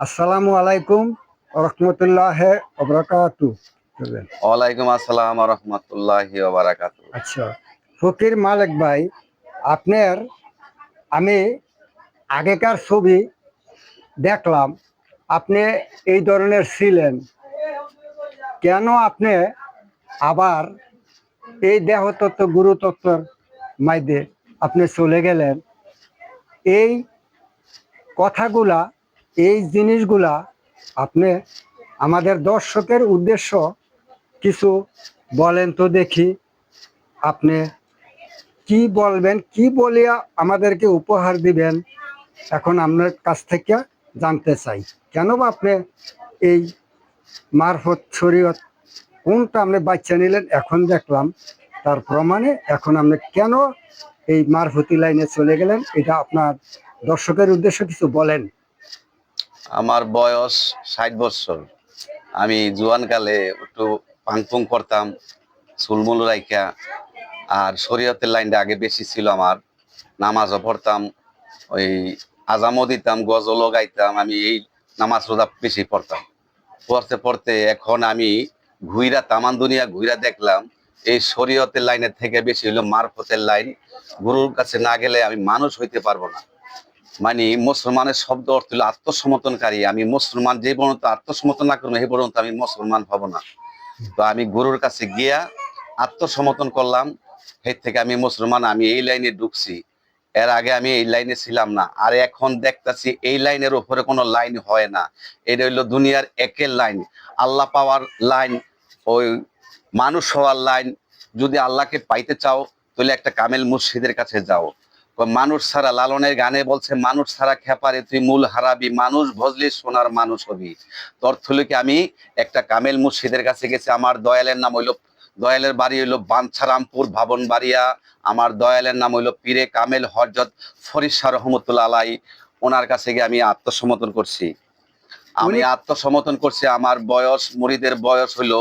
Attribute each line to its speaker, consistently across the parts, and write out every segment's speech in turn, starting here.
Speaker 1: আসসালামু আলাইকুম রহমতুল্লাহ ওবরাকাতু।
Speaker 2: ওয়ালাইকুম আসসালাম রহমতুল্লাহি ওয়া বারাকাতুহু।
Speaker 1: আচ্ছা, ফকির মালিক ভাই, আপনার আমি আগেকার ছবি দেখলাম, আপনি এই ধরনের ছিলেন। কেন আপনি আবার এই দেহতত্ত্ব গুরুতত্ত্বর মাইদে আপনি চলে গেলেন? এই কথাগুলা, এই জিনিসগুলা আপনি আমাদের দর্শকের উদ্দেশ্য কিছু বলেন তো দেখি। আপনি কি বলবেন, কি বলিয়া আমাদেরকে উপহার দিবেন, এখন আপনার কাছ থেকে জানতে চাই। কেন বা আপনি এই মারফত শরীয়ত কোনটা আপনি বাচ্চা নিলেন এখন দেখলাম, তার প্রমাণে এখন আপনি কেন এই মারফতি লাইনে চলে গেলেন, এটা আপনার দর্শকের উদ্দেশ্যে কিছু বলেন।
Speaker 2: আমার বয়স 60 বছর। আমি জুয়ানকালে একটু পাংপুং করতাম, চুলমুল রাইখা। আর শরীয়তের লাইনটা আগে বেশি ছিল আমার। নামাজও পড়তাম, ওই আজামও দিতাম, গজলও গাইতাম। আমি এই নামাজ রোজা বেশি পড়তাম। পড়তে পড়তে এখন আমি ঘুইরা তামান দুনিয়া ঘুইরা দেখলাম এই শরীয়তের লাইনের থেকে বেশি হলো মারফতের লাইন। গুরুর কাছে না গেলে আমি মানুষ হইতে পারবো না। মানে মুসলমানের শব্দ অর্থ হলো আত্মসমর্পণকারী। আমি মুসলমান যে পর্যন্ত আত্মসমর্পণ না করবো সেই পর্যন্ত আমি মুসলমান হব না। তো আমি গুরুর কাছে গিয়া আত্মসমর্পণ করলাম। এর থেকে আমি মুসলমান, আমি এই লাইনে ঢুকছি। এর আগে আমি এই লাইনে ছিলাম না। আর এখন দেখতেছি এই লাইনের উপরে কোনো লাইন হয় না। এটা হইলো দুনিয়ার একের লাইন, আল্লাহ পাওয়ার লাইন, ওই মানুষ হওয়ার লাইন। যদি আল্লাহকে পাইতে চাও তাহলে একটা কামেল মুর্শিদের কাছে যাও। মানুষ ছাড়া, লালনের গানে বলছে, মানুষ ছাড়া খেপারে তুই মূল হারাবি, মানুষ ভজলি সোনার মানুষ হবি। তো অর্থ হলো কি, আমি একটা কামেল মুর্শিদের কাছে গেছি। আমার দয়ালের নাম হইলো, দয়ালের বাড়ি হইলো বাঞ্ছারামপুর ভাবন বাড়িয়া। আমার দয়ালের নাম হইলো পীরে কামেল হযরত ফরিদ শাহ রহমতুল্লাহ আলাই। ওনার কাছে গিয়ে আমি আত্মসমর্পণ করছি। আমি
Speaker 1: উনি
Speaker 2: আত্মসমর্পণ করছি। আমার বয়স, মুরিদের বয়স হইলো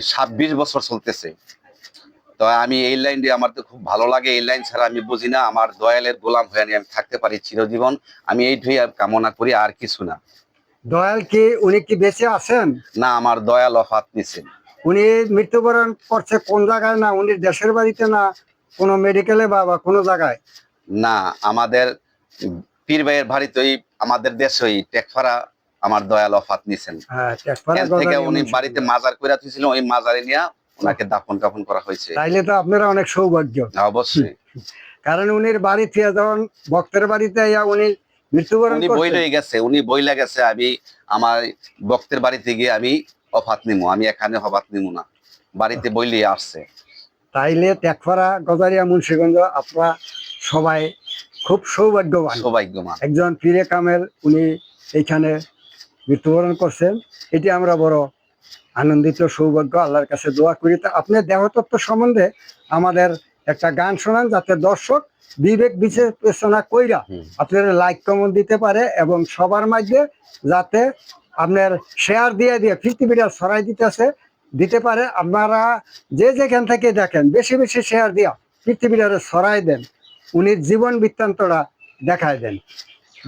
Speaker 2: 26 বছর চলতেছে। তো আমি এই লাইন দিয়ে, আমার তো খুব ভালো লাগে। এই লাইন ছাড়া আমি বুঝি না আমার দয়ালের গোলাম হয়ে আমি থাকতে পারি চিরজীবন। আমি এইটাই কামনা করি, আর কিছু না।
Speaker 1: দয়াল কি, উনি কি বেঁচে আছেন?
Speaker 2: না, আমার দয়াল ওফাত নিছেন।
Speaker 1: উনি মৃত্যুবরণ করছে কোন জায়গায়? না উনি দেশের বাড়িতে, না কোনো মেডিকেলে বা বা কোনো জায়গায়?
Speaker 2: না, আমাদের পীর ভাইয়ের বাড়িতে, ওই আমাদের দেশে ওই টেকফারা আমার দয়াল ওফাত নিছেন।
Speaker 1: হ্যাঁ, টেকপাড়া
Speaker 2: এর থেকে
Speaker 1: গজারিয়া
Speaker 2: উনি বাড়িতে
Speaker 1: মুন্সিগঞ্জ।
Speaker 2: মাজার কইরা দিয়েছিলেন, ওই মাজারে নিয়ে ওনাকে দাফন কাফন করা হয়েছে।
Speaker 1: তাইলে তো আপনারা অনেক সৌভাগ্য।
Speaker 2: অবশ্যই।
Speaker 1: কারণ উনির বাড়ি থেকে যখন ভক্তের বাড়িতে আইয়া উনি মৃত্যুবরণ
Speaker 2: উনি
Speaker 1: করছেন।
Speaker 2: বইলই গেছে, উনি বইলা গেছে আমি আমার ভক্তের বাড়িতে গিয়ে আমি অফাত নিমু, আমি এখানে হবাত নিমু না। বাড়িতে বইলি আসছে।
Speaker 1: তাইলে টেকপাড়া গজারিয়া মুন্সিগঞ্জ আপনারা সবাই খুব সৌভাগ্যবান।
Speaker 2: সৌভাগ্যবান।
Speaker 1: একজন পীরে কামেল উনি এইখানে মৃত্যুবরণ করছেন, এটি আমরা বড় আনন্দিত, সৌভাগ্য। আল্লাহর কাছে দোয়া করি। তা আপনি দেহতত্ত্ব সম্বন্ধে আমাদের একটা গান শোনান, যাতে দর্শক বিবেক বিবেচনা কইরা আপনার লাইক কমেন্ট দিতে পারে, এবং সবার মাঝে যাতে আপনার শেয়ার দিয়ে দিয়ে পৃথিবীটা ছড়াই দিতে পারে। আপনারা যে যেখান থেকে দেখেন বেশি বেশি শেয়ার দিয়া পৃথিবীটা ছড়াই দেন, উনির জীবন বৃত্তান্তটা দেখায় দেন।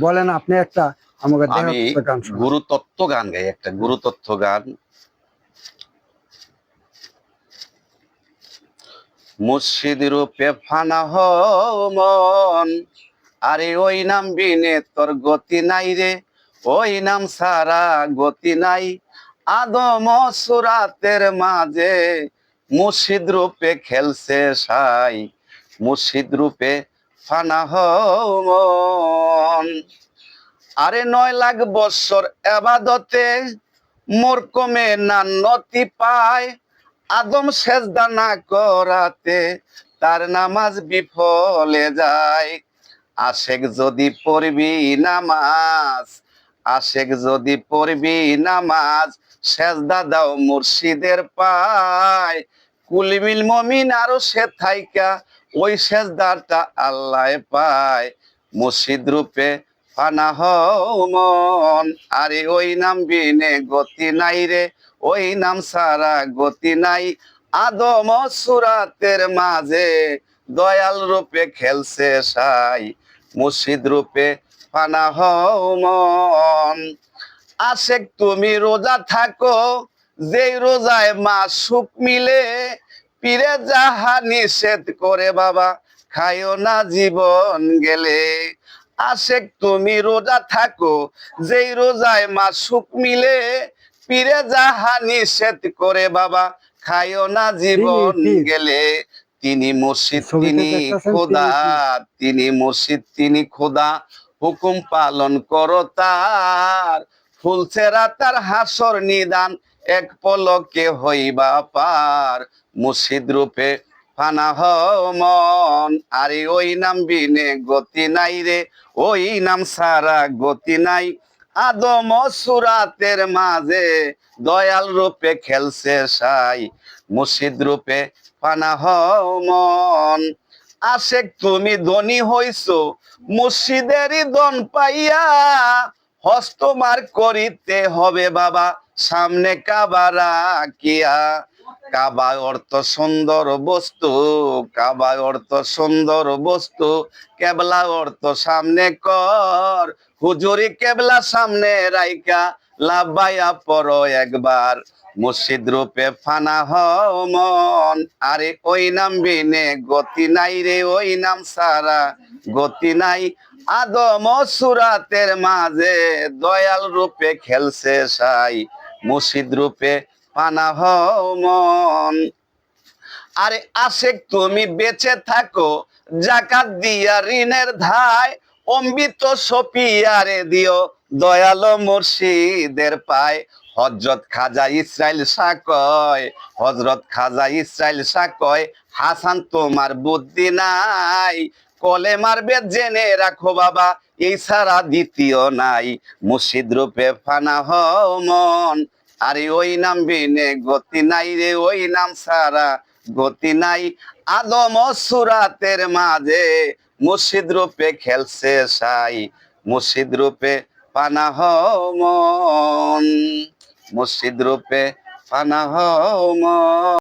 Speaker 1: বলেন আপনি একটা আমাকে
Speaker 2: আমি
Speaker 1: দেহতত্ত্ব গান শোনান।
Speaker 2: গুরুতত্ত্ব গান গাই, একটা গুরুতত্ত্ব গান। মুর্শিদ রূপে ফানা হও মন, আরে ওই নাম বিনে তোর গতি নাই রে, ওই নাম সারা গতি নাই। আদম সুরাতের মাঝে মুর্শিদ রূপে খেলছে সাই, মুর্শিদ রূপে ফানা হও মন। আরে 9 লাখ বৎসর এবাদতে মোর কমে না নতি পায়, আদম সেজদা না করাতে তার নামাজ বিফলে যায়। আশেক যদি পড়বি নামাজ, আশেক যদি পড়বি নামাজ, সেজদা দাও মুর্শিদের পায়। কুলমিল মমিন আরো সে থাইকা ওই সেজদাটা আল্লাহ পায়। মুর্শিদ রূপে ফানা হও মন, আরে ওই নাম বিনে গতি নাই রে, ওই নাম সারা গতি নাই। আদম সুরাতের মাঝে দয়াল রূপে খেলছে সাই, মুর্শিদ রূপে ফানা হও মন। আশেক তুমি রোজা থাকো, যেই রোজায় মা সুখ মিলে, পীরে যাহা নিষেধ করে বাবা খায়ও না জীবন গেলে। আশেক তুমি রোজা থাকো, যেই রোজায় মা সুখ মিলে, পীরে যাহা নিষেধ করে বাবা খায়ও না জীবন
Speaker 1: পীর।
Speaker 2: গেলে। তিনি মুর্শিদ,
Speaker 1: ছবিতে
Speaker 2: তিনি
Speaker 1: দেখতেছেন
Speaker 2: খোদা,
Speaker 1: পীর।
Speaker 2: তিনি মুর্শিদ, তিনি খোদা, হুকুম পালন করো তার। ফুলছেরা তার হাসর নিদান, এক পলকে হইবা পার। মুর্শিদ রূপে ফানা হও মন, আরে ওই নাম বিনে গতি নাই রে, ওই নাম সারা গতি নাই। আদম সুরাতের মাঝে দয়াল রূপে খেলছে সাই। মুর্শিদ রূপে ফানা হও মন। আশেক তুমি ধনী হইছো, মুর্শিদেরই দন পাইয়া, হস্তমার করিতে হবে বাবা সামনে কাবা রাখিয়া। কাবা অর্থ সুন্দর বস্তু, কাবা অর্থ সুন্দর বস্তু, কেবলা অর্থ সামনে কর। হুজুরি কেবলা সামনে রাইকা লাভাইয়া পড়ো একবার। মুর্শিদ রূপে ফানা হও মন, আরে ওই নাম বিনে গতি নাই রে, ওই নাম সারা গতি নাই। আদম সুরাতের মাঝে দয়াল রূপে খেলছে সাই। মুর্শিদ রূপে ফানা হও মন। আরে আশেক তুমি বেঁচে থাকো, জাকাত দিয়া ঋণের ধায়, অমৃত সপিয়ারে দিও দয়ালো মুর্শিদের পায়। হযরত খাজা ইসরাইল শাহ কয়, হযরত খাজা ইসরাইল শাহ কয়, হাসান তোমার বুদ্ধি নাই, কলেমার বেদ জেনে রাখো বাবা, এই ছাড়া দ্বিতীয় নাই। মুর্শিদ রূপে ফানা হও মন, আরে ওই নাম বিনে গতি নাই রে, ওই নাম সারা গতি নাই। আদম সুরাতের মাঝে মুর্শিদ রূপে খেলছে সাই। মুর্শিদ রূপে ফানা হও মন, মুর্শিদ রূপে ফানা হও মন।